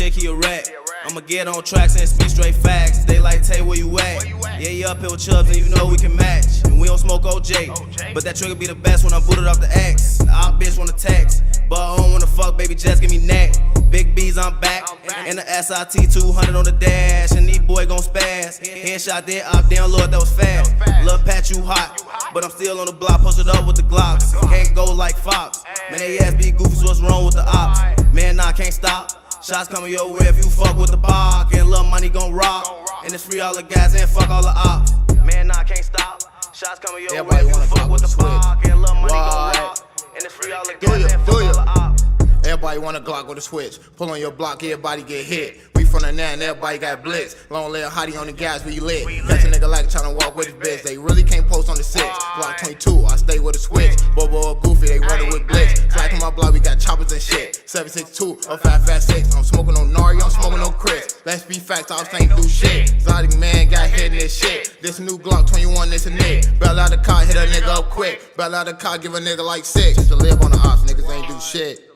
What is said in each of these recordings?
chick, he a rat. I'ma get on tracks and speak straight facts. They like, Tay, where you at? Yeah, you up here with Chubbs and you know we can match. And we don't smoke OJ, but that trigger be the best when I booted off the X. Our bitch wanna text, but I don't wanna fuck, baby, just give me neck. Big B's, I'm back, and the SIT 200 on the dash, and these boy gon' spaz. Headshot there, up, damn Lord, that was fast. Lil' Pat, you hot, but I'm still on the block, posted up with the Glocks. Can't go like Fox, man, they ass be goofy, so what's wrong with the ops? Man, nah, can't stop. Shots coming your way if you fuck with the bark, and Lil' Money gon' rock, and it's free all the guys and fuck all the ops. Man, nah, can't stop. Shots coming your way if you fuck with the bark, and Lil' Money gon' rock, and it's free all the guys and fuck all the ops. Everybody want a Glock with a switch. Pull on your block, everybody get hit. We from the net and everybody got blitz. Long little hottie on the gas, we lit. Catch a nigga like tryna walk with his bitch. They really can't post on the 6. Block 22, I stay with a switch. Bobo or Goofy, they running with blitz. Slide on my block, we got choppers and shit. 762 or 556. I'm smoking no Nari, I'm smoking no Chris. Let's be facts, I ain't do shit. Exotic man got hit in this shit. This new Glock 21, this a nick. Bail out the car, hit a nigga up quick. Bail out the car, give a nigga like 6. Just to live on the ops, niggas ain't do shit.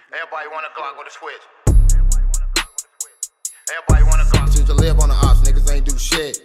Everybody want a Glock with a switch. Everybody want a Glock. Just to live on the ops, niggas ain't do shit.